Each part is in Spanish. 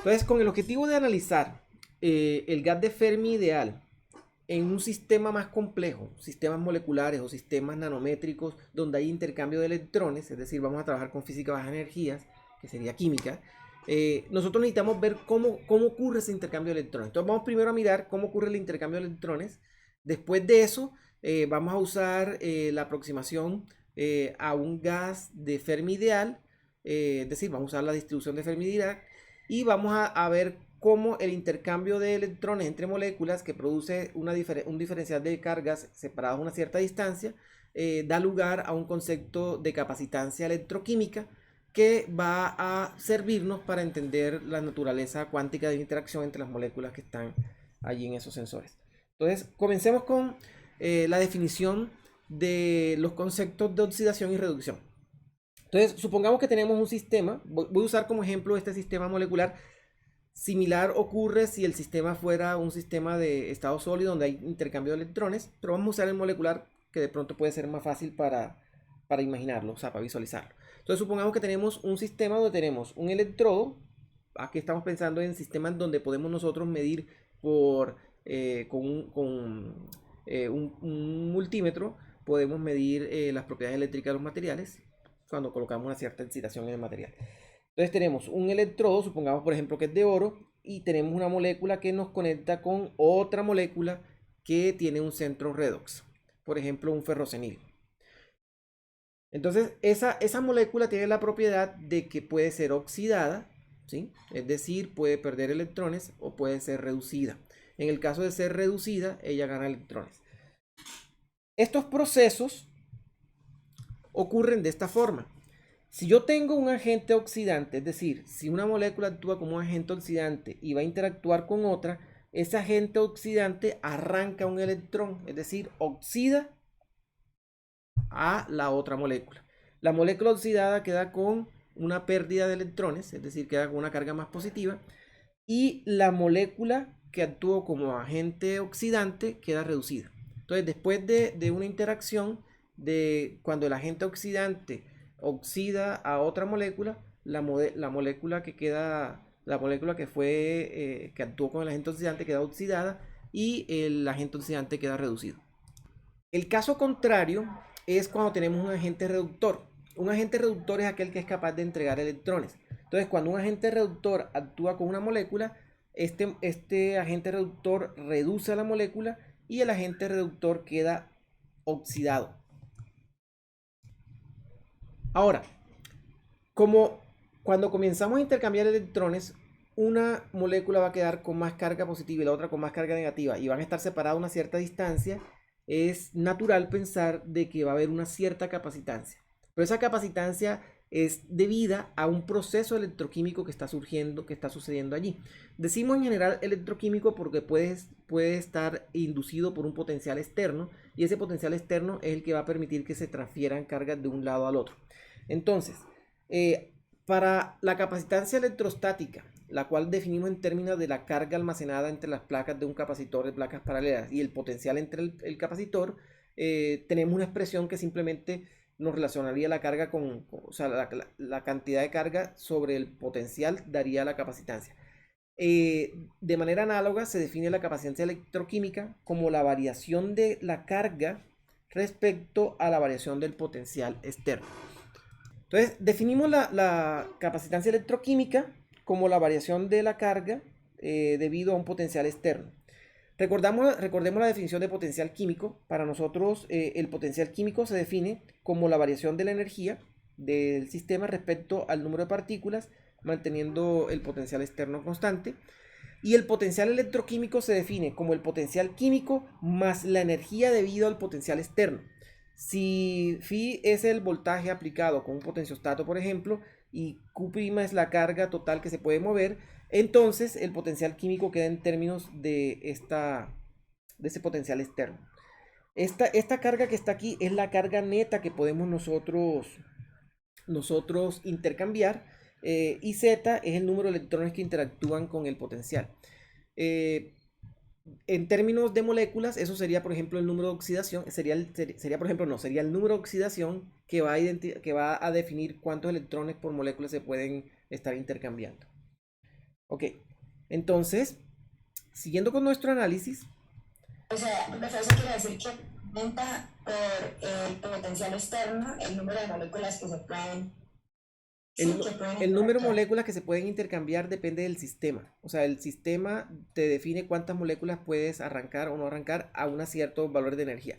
Entonces, con el objetivo de analizar el gas de Fermi ideal en un sistema más complejo, sistemas moleculares o sistemas nanométricos donde hay intercambio de electrones, es decir, vamos a trabajar con física de bajas energías, que sería química, nosotros necesitamos ver cómo ocurre ese intercambio de electrones. Entonces vamos primero a mirar cómo ocurre el intercambio de electrones. Después de eso, vamos a usar la aproximación a un gas de Fermi ideal, es decir, vamos a usar la distribución de Fermi-Dirac y vamos a ver cómo el intercambio de electrones entre moléculas que produce un diferencial de cargas separadas a una cierta distancia da lugar a un concepto de capacitancia electroquímica que va a servirnos para entender la naturaleza cuántica de la interacción entre las moléculas que están allí en esos sensores. Entonces, comencemos con la definición de los conceptos de oxidación y reducción. Entonces, supongamos que tenemos un sistema, voy a usar como ejemplo este sistema molecular. Similar ocurre si el sistema fuera un sistema de estado sólido donde hay intercambio de electrones, pero vamos a usar el molecular que de pronto puede ser más fácil para imaginarlo, o sea, para visualizarlo. Entonces supongamos que tenemos un sistema donde tenemos un electrodo, aquí estamos pensando en sistemas donde podemos nosotros medir con un multímetro, podemos medir las propiedades eléctricas de los materiales cuando colocamos una cierta excitación en el material. Entonces tenemos un electrodo, supongamos por ejemplo que es de oro, y tenemos una molécula que nos conecta con otra molécula que tiene un centro redox, por ejemplo un ferrocenil. Entonces esa molécula tiene la propiedad de que puede ser oxidada, ¿sí? Es decir, puede perder electrones o puede ser reducida. En el caso de ser reducida, ella gana electrones. Estos procesos ocurren de esta forma. Si yo tengo un agente oxidante, es decir, si una molécula actúa como un agente oxidante y va a interactuar con otra, ese agente oxidante arranca un electrón, es decir, oxida a la otra molécula. La molécula oxidada queda con una pérdida de electrones, es decir, queda con una carga más positiva, y la molécula que actuó como agente oxidante queda reducida. Entonces, después de una interacción, de cuando el agente oxidante oxida a otra molécula, la molécula que queda, la molécula que actuó con el agente oxidante queda oxidada y el agente oxidante queda reducido. El caso contrario es cuando tenemos un agente reductor. Un agente reductor es aquel que es capaz de entregar electrones. Entonces, cuando un agente reductor actúa con una molécula, este agente reductor reduce a la molécula y el agente reductor queda oxidado. Ahora, como cuando comenzamos a intercambiar electrones, una molécula va a quedar con más carga positiva y la otra con más carga negativa y van a estar separadas a una cierta distancia, es natural pensar de que va a haber una cierta capacitancia. Pero esa capacitancia es debida a un proceso electroquímico que está surgiendo, que está sucediendo allí. Decimos en general electroquímico porque puede estar inducido por un potencial externo y ese potencial externo es el que va a permitir que se transfieran cargas de un lado al otro. Entonces, para la capacitancia electrostática, la cual definimos en términos de la carga almacenada entre las placas de un capacitor de placas paralelas y el potencial entre el capacitor, tenemos una expresión que simplemente nos relacionaría la carga o sea, la cantidad de carga sobre el potencial daría la capacitancia. De manera análoga se define la capacitancia electroquímica como la variación de la carga respecto a la variación del potencial externo. Entonces, definimos la capacitancia electroquímica como la variación de la carga debido a un potencial externo. Recordemos la definición de potencial químico. Para nosotros, el potencial químico se define como la variación de la energía del sistema respecto al número de partículas, manteniendo el potencial externo constante. Y el potencial electroquímico se define como el potencial químico más la energía debido al potencial externo. Si phi es el voltaje aplicado con un potenciostato, por ejemplo, y Q' es la carga total que se puede mover, entonces el potencial químico queda en términos de ese potencial externo. Esta carga que está aquí es la carga neta que podemos nosotros intercambiar, y Z es el número de electrones que interactúan con el potencial. En términos de moléculas, eso sería, por ejemplo, el número de oxidación, por ejemplo, no, sería el número de oxidación que va a definir cuántos electrones por molécula se pueden estar intercambiando. Ok, entonces, siguiendo con nuestro análisis, O sea, eso quiere decir que aumenta por el potencial externo el número de moléculas que se pueden, sí, el, que pueden el número de interactuar. moléculas que se pueden intercambiar depende del sistema. O sea, el sistema te define cuántas moléculas puedes arrancar o no arrancar a un cierto valor de energía.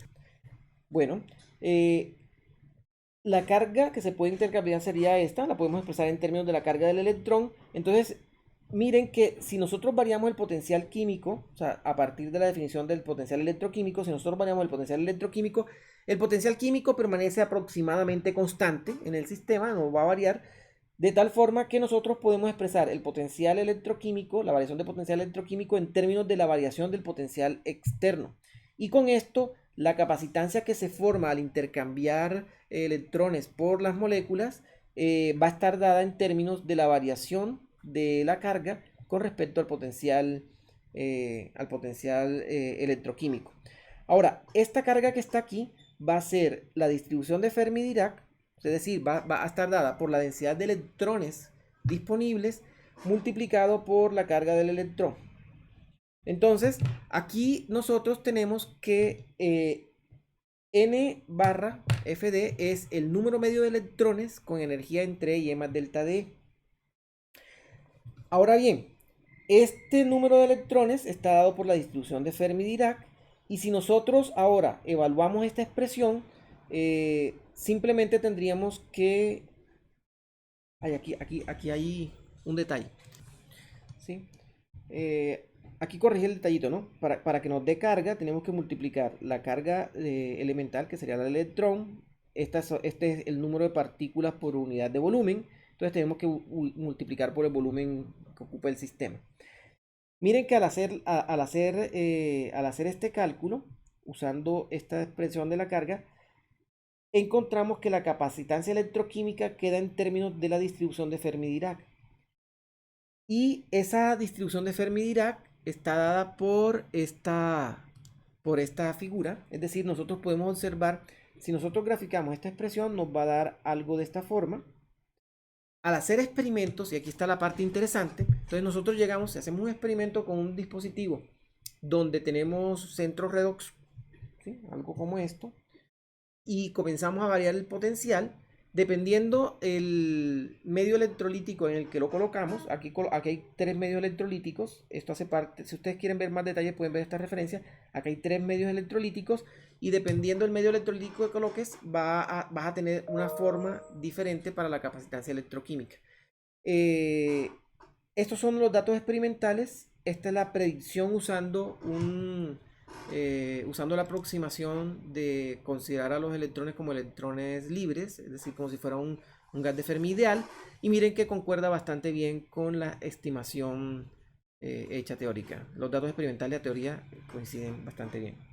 Bueno, la carga que se puede intercambiar sería esta, la podemos expresar en términos de la carga del electrón. Entonces, miren que si nosotros variamos el potencial químico, o sea, a partir de la definición del potencial electroquímico, si nosotros variamos el potencial químico permanece aproximadamente constante en el sistema, no va a variar, de tal forma que nosotros podemos expresar el potencial electroquímico, la variación de potencial electroquímico en términos de la variación del potencial externo. Y con esto, la capacitancia que se forma al intercambiar electrones por las moléculas va a estar dada en términos de la variación de la carga con respecto al potencial electroquímico. Ahora, esta carga que está aquí va a ser la distribución de Fermi-Dirac, es decir, va a estar dada por la densidad de electrones disponibles multiplicado por la carga del electrón. Entonces, aquí nosotros tenemos que N barra Fd es el número medio de electrones con energía entre Y más delta D. Ahora bien, este número de electrones está dado por la distribución de Fermi-Dirac. Y si nosotros ahora evaluamos esta expresión, simplemente tendríamos que... Aquí hay un detalle. ¿Sí? Aquí corregir el detallito, ¿no? Para que nos dé carga, tenemos que multiplicar la carga elemental, que sería el electrón. Este es el número de partículas por unidad de volumen. Entonces tenemos que multiplicar por el volumen que ocupa el sistema. Miren que al hacer este cálculo, usando esta expresión de la carga, encontramos que la capacitancia electroquímica queda en términos de la distribución de Fermi-Dirac. Y esa distribución de Fermi-Dirac está dada por esta figura. Es decir, nosotros podemos observar, si nosotros graficamos esta expresión, nos va a dar algo de esta forma. Al hacer experimentos, y aquí está la parte interesante, entonces nosotros llegamos y hacemos un experimento con un dispositivo donde tenemos centro redox, ¿sí? Algo como esto, y comenzamos a variar el potencial dependiendo el medio electrolítico en el que lo colocamos. Aquí hay tres medios electrolíticos. Esto hace parte, si ustedes quieren ver más detalles pueden ver esta referencia. Acá hay tres medios electrolíticos y dependiendo del medio electrolítico que coloques vas a tener una forma diferente para la capacitancia electroquímica. Eh, Estos son los datos experimentales. Esta es la predicción usando la aproximación de considerar a los electrones como electrones libres, es decir, como si fuera un gas de Fermi ideal. Y miren que concuerda bastante bien con la estimación hecha teórica. Los datos experimentales y la teoría coinciden bastante bien.